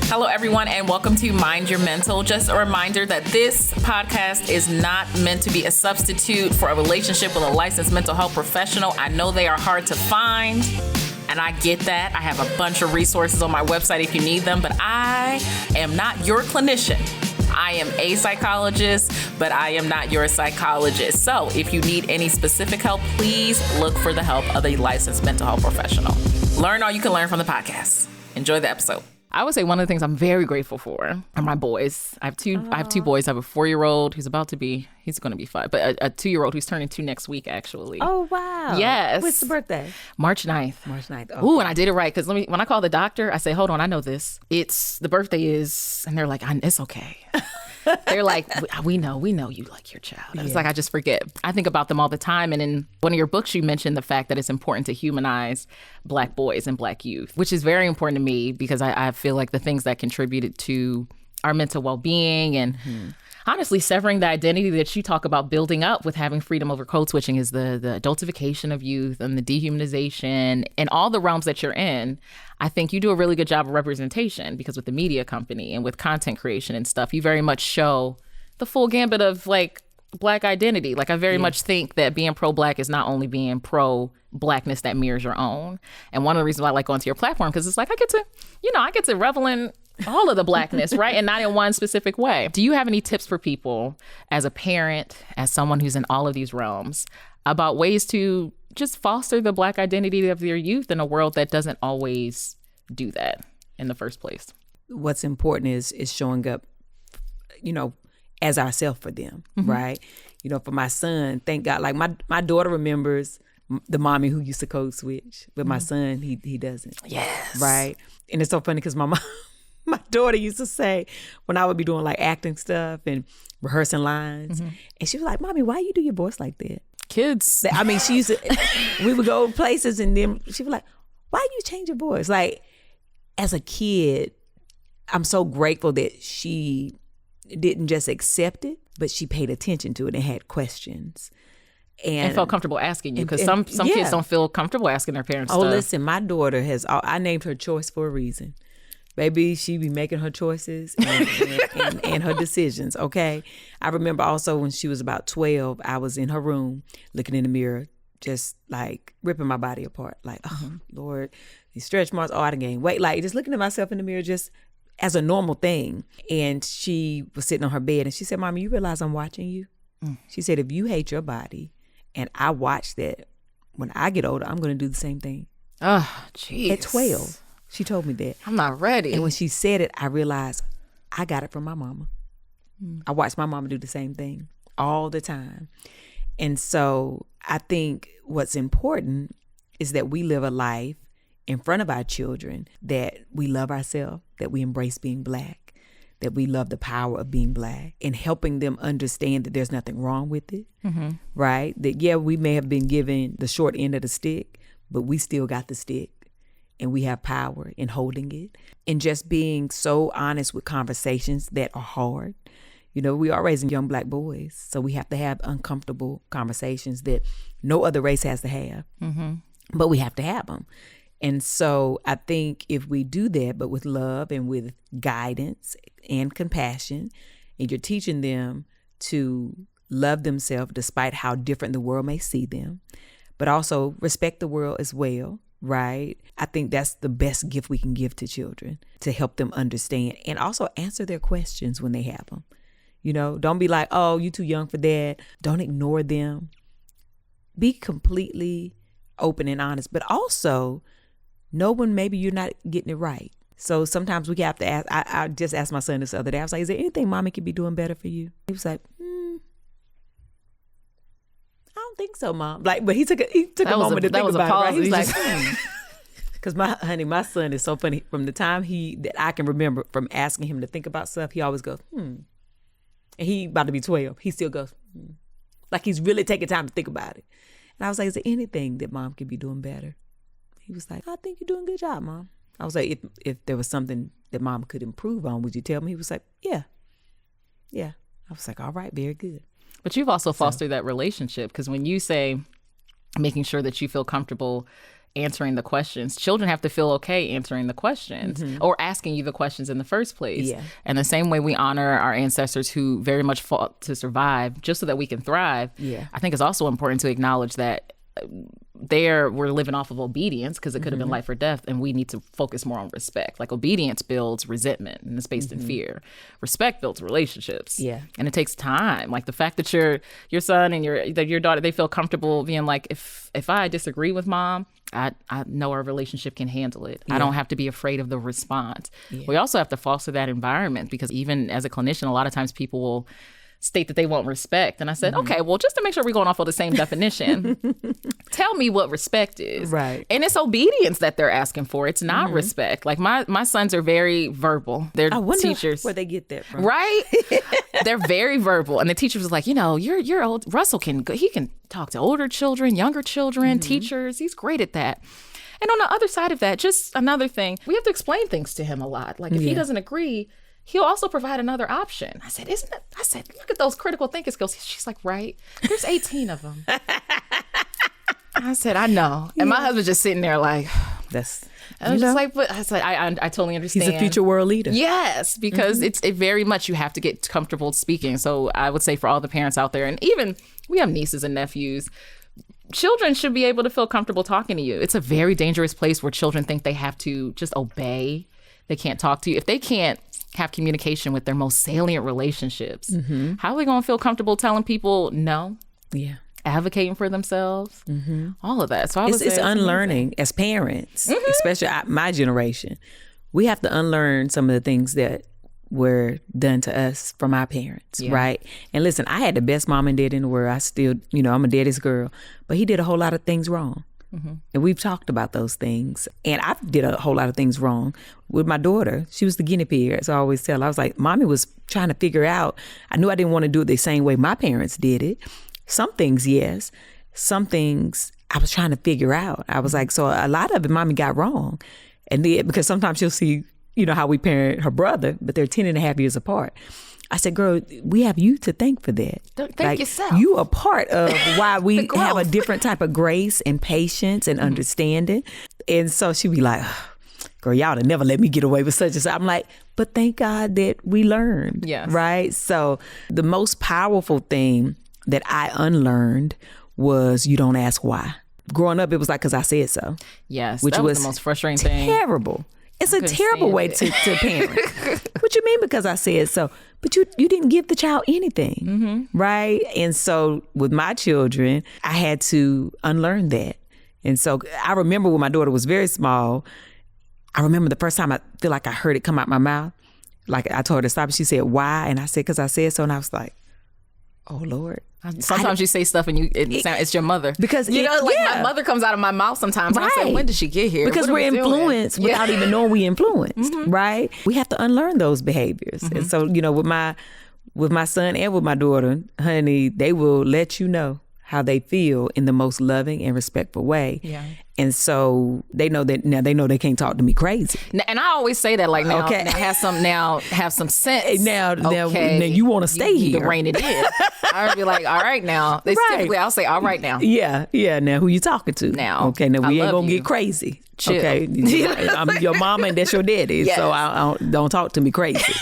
Hello, everyone, and welcome to Mind Your Mental. Just a reminder that this podcast is not meant to be a substitute for a relationship with a licensed mental health professional. I know they are hard to find, and I get that. I have a bunch of resources on my website if you need them, but I am not your clinician. I am a psychologist, but I am not your psychologist. So if you need any specific help, please look for the help of a licensed mental health professional. Learn all you can learn from the podcast. Enjoy the episode. I would say one of the things I'm very grateful for are my boys. I have two boys. I have a 4-year-old who's going to be 5, but a 2-year-old who's turning 2 next week, actually. Oh, wow. Yes. What's the birthday? March 9th. March 9th. Okay. Ooh, and I did it right, because when I call the doctor, I say, hold on, I know this. The birthday is, and they're like, it's okay. They're like, we know you like your child. And It's like, I just forget. I think about them all the time. And in one of your books, you mentioned the fact that it's important to humanize Black boys and Black youth, which is very important to me because I feel like the things that contributed to our mental well-being and honestly severing the identity that you talk about building up with having freedom over code switching is the adultification of youth and the dehumanization and all the realms that you're in. I think you do a really good job of representation because with the media company and with content creation and stuff, you very much show the full gambit of like Black identity. Like I very much think that being pro-Black is not only being pro-Blackness that mirrors your own. And one of the reasons why I like going to your platform, because it's like I get to revel in all of the Blackness, right? And not in one specific way. Do you have any tips for people as a parent, as someone who's in all of these realms, about ways to just foster the Black identity of their youth in a world that doesn't always do that in the first place? What's important is showing up, as ourselves for them, right? For my son, thank God, like my daughter remembers the mommy who used to code switch, but my son, he doesn't. Yes. Right? And it's so funny because my daughter used to say, when I would be doing like acting stuff and rehearsing lines, and she was like, Mommy, why you do your voice like that? Kids. I mean, she used to, we would go places and then she was like, why you change your voice? Like, as a kid, I'm so grateful that she didn't just accept it, but she paid attention to it and had questions. And felt comfortable asking you, because some kids don't feel comfortable asking their parents stuff. Listen, my daughter I named her Choice for a reason. Baby, she be making her choices and her decisions, okay? I remember also when she was about 12, I was in her room looking in the mirror, just like ripping my body apart. Like, oh, Lord, these stretch marks, I done gained weight. Like just looking at myself in the mirror just as a normal thing. And she was sitting on her bed and she said, Mommy, you realize I'm watching you? She said, if you hate your body and I watch that, when I get older, I'm going to do the same thing. Oh, jeez. At 12. She told me that. I'm not ready. And when she said it, I realized I got it from my mama. I watched my mama do the same thing all the time. And so I think what's important is that we live a life in front of our children, that we love ourselves, that we embrace being Black, that we love the power of being Black, and helping them understand that there's nothing wrong with it, right? That, we may have been given the short end of the stick, but we still got the stick. And we have power in holding it, and just being so honest with conversations that are hard. We are raising young Black boys, so we have to have uncomfortable conversations that no other race has to have, but we have to have them. And so I think if we do that, but with love and with guidance and compassion, and you're teaching them to love themselves despite how different the world may see them, but also respect the world as well. Right? I think that's the best gift we can give to children, to help them understand and also answer their questions when they have them. Don't be like, oh, you too young for that. Don't ignore them. Be completely open and honest, but also know when maybe you're not getting it right. So sometimes we have to ask. I just asked my son this other day. I was like, is there anything Mommy could be doing better for you? He was like, I don't think so, Mom. Like, but he took a moment to think about it. Right? He was like, because my son is so funny. From the time that I can remember, from asking him to think about stuff, he always goes, And he about to be 12. He still goes, Like he's really taking time to think about it. And I was like, is there anything that Mom could be doing better? He was like, I think you're doing a good job, Mom. I was like, if there was something that Mom could improve on, would you tell me? He was like, yeah. I was like, all right, very good. But you've also fostered that relationship, because when you say making sure that you feel comfortable answering the questions. Children have to feel okay answering the questions or asking you the questions in the first place. Yeah. And the same way we honor our ancestors who very much fought to survive just so that we can thrive. Yeah. I think it's also important to acknowledge that we're living off of obedience because it could have been life or death, and we need to focus more on respect. Like obedience builds resentment and it's based in fear. Respect builds relationships. Yeah. And it takes time. Like the fact that your son and your daughter, they feel comfortable being like, if I disagree with mom, I know our relationship can handle it. I don't have to be afraid of the response. We also have to foster that environment, because even as a clinician, a lot of times people will state that they want respect. And I said, okay, well, just to make sure we're going off of the same definition, tell me what respect is. Right. And it's obedience that they're asking for. It's not respect. Like my sons are very verbal. They're teachers. Where they get that from. Right? They're very verbal. And the teacher was like, you're old. Russell can talk to older children, younger children, teachers. He's great at that. And on the other side of that, just another thing, we have to explain things to him a lot. Like if he doesn't agree, he'll also provide another option. I said, look at those critical thinking skills. She's like, right? There's 18 of them. I said, I know. And my husband's just sitting there like, I was just like, but I said, I totally understand. He's a future world leader. Yes, because it very much, you have to get comfortable speaking. So I would say for all the parents out there, and even we have nieces and nephews, children should be able to feel comfortable talking to you. It's a very dangerous place where children think they have to just obey. They can't talk to you. If they can't have communication with their most salient relationships, how are they going to feel comfortable telling people no? Yeah. Advocating for themselves, all of that. So it's unlearning as parents, especially my generation. We have to unlearn some of the things that were done to us from our parents, right? And listen, I had the best mom and dad in the world. I still, I'm a daddy's girl, but he did a whole lot of things wrong. And we've talked about those things. And I did a whole lot of things wrong with my daughter. She was the guinea pig, as I always tell. I was like, mommy was trying to figure out. I knew I didn't want to do it the same way my parents did it. Some things, yes. Some things I was trying to figure out. I was like, so a lot of it mommy got wrong. And then, because sometimes she'll see, how we parent her brother, but they're 10 and a half years apart. I said, girl, we have you to thank for that. Thank yourself. You are part of why we have a different type of grace and patience and understanding. And so she'd be like, girl, y'all would never let me get away with such and such. I'm like, but thank God that we learned. Yes. Right? So the most powerful thing that I unlearned was you don't ask why. Growing up, it was like, because I said so. Yes, which that was the most frustrating thing. Terrible. It's a terrible way to parent. What you mean because I said so? But you didn't give the child anything, right? And so with my children, I had to unlearn that. And so I remember when my daughter was very small, I remember the first time I feel like I heard it come out my mouth. Like I told her to stop, and she said, why? And I said, because I said so. And I was like, oh, Lord. Sometimes you say stuff and it's your mother. Because my mother comes out of my mouth sometimes. Right. And I say, when did she get here? Because we're influenced without even knowing we influenced, right? We have to unlearn those behaviors. And so, with my son and with my daughter, honey, they will let you know how they feel in the most loving and respectful way. Yeah. And so they know that now they know they can't talk to me crazy. And I always say that like now, have some sense. Now you want to stay here. You can rein it in. I'll be like, all right now. Typically I'll say, all right now. Yeah. Now who you talking to? Now. Okay, now we ain't gonna get crazy. Chill. Okay. I'm your mama and that's your daddy. Yes. So I don't talk to me crazy.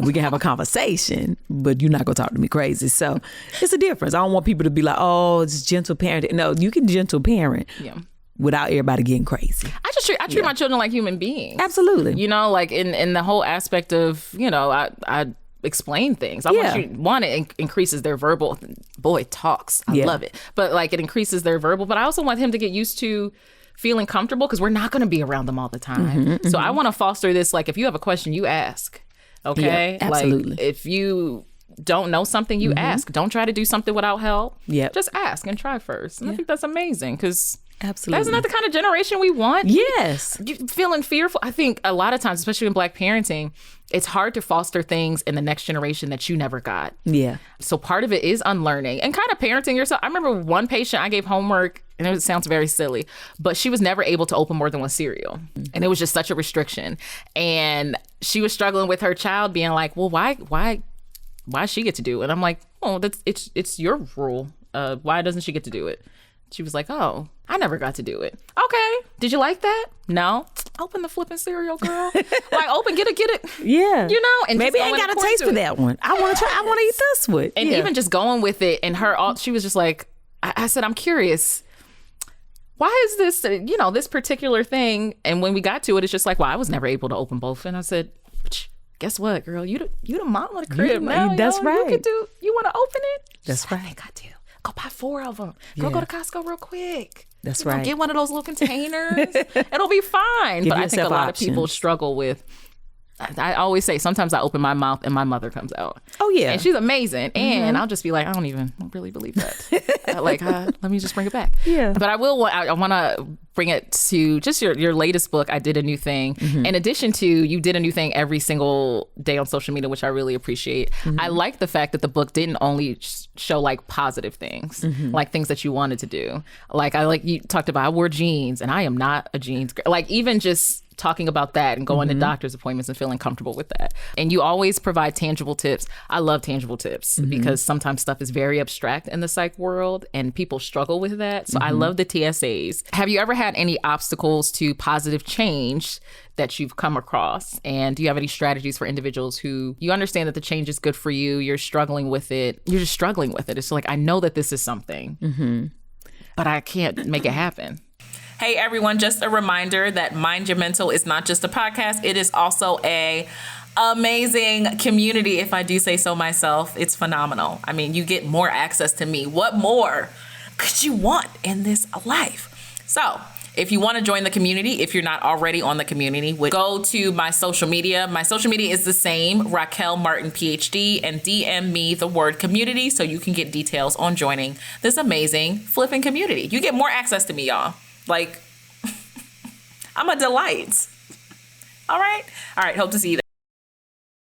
We can have a conversation, but you're not gonna talk to me crazy. So it's a difference. I don't want people to be like, oh, it's gentle parenting. No, you can gentle parent. Yeah. Without everybody getting crazy. I treat my children like human beings. Absolutely. Like in the whole aspect of, I explain things. It increases their verbal. Boy talks. I love it. But like it increases their verbal. But I also want him to get used to feeling comfortable because we're not going to be around them all the time. So I want to foster this. Like if you have a question, you ask. Okay. Yeah, absolutely. Like if you don't know something, you ask. Don't try to do something without help. Yeah. Just ask and try first. And I think that's amazing because absolutely, that's not the kind of generation we want. Yes. Feeling fearful. I think a lot of times, especially in Black parenting, it's hard to foster things in the next generation that you never got. Yeah. So part of it is unlearning and kind of parenting yourself. I remember one patient, I gave homework, and it sounds very silly, but she was never able to open more than one cereal. And it was just such a restriction. And she was struggling with her child being like, well, why she get to do it? And I'm like, oh, it's your rule. Why doesn't she get to do it? She was like, oh, I never got to do it. Okay. Did you like that? No. Open the flipping cereal, girl. Like, open, get it. Yeah. You know? And maybe I ain't got a taste for that one. I want to try. I want to eat this one. And even just going with it, and she was just like, I said, I'm curious. Why is this, this particular thing? And when we got to it, it's just like, well, I was never able to open both. And I said, guess what, girl? You the mom of the crib now. That's right. You want to open it? That's right. I think I do. Go buy 4 of them. Go to Costco real quick. That's right. Get one of those little containers. It'll be fine. But I think a lot of people struggle with. I always say, sometimes I open my mouth and my mother comes out. Oh, yeah. And she's amazing. And I'll just be like, I don't even really believe that. Let me just bring it back. Yeah. But I want to bring it to just your latest book, I Did a New Thing. In addition to, you did a new thing every single day on social media, which I really appreciate. I like the fact that the book didn't only show like positive things, like things that you wanted to do. Like you talked about, I wore jeans and I am not a jeans girl. Like even just talking about that and going to doctor's appointments and feeling comfortable with that. And you always provide tangible tips. I love tangible tips because sometimes stuff is very abstract in the psych world and people struggle with that. So I love the TSAs. Have you ever had any obstacles to positive change that you've come across? And do you have any strategies for individuals who you understand that the change is good for you, you're struggling with it, you're just struggling with it. It's like, I know that this is something, but I can't make it happen. Hey everyone, just a reminder that Mind Your Mental is not just a podcast, it is also a amazing community, if I do say so myself. It's phenomenal. I mean, you get more access to me. What more could you want in this life? So if you want to join the community, if you're not already on the community, go to my social media. My social media is the same, Raquel Martin, PhD, and DM me the word community so you can get details on joining this amazing flipping community. You get more access to me, y'all. Like, I'm a delight. All right. Hope to see you there.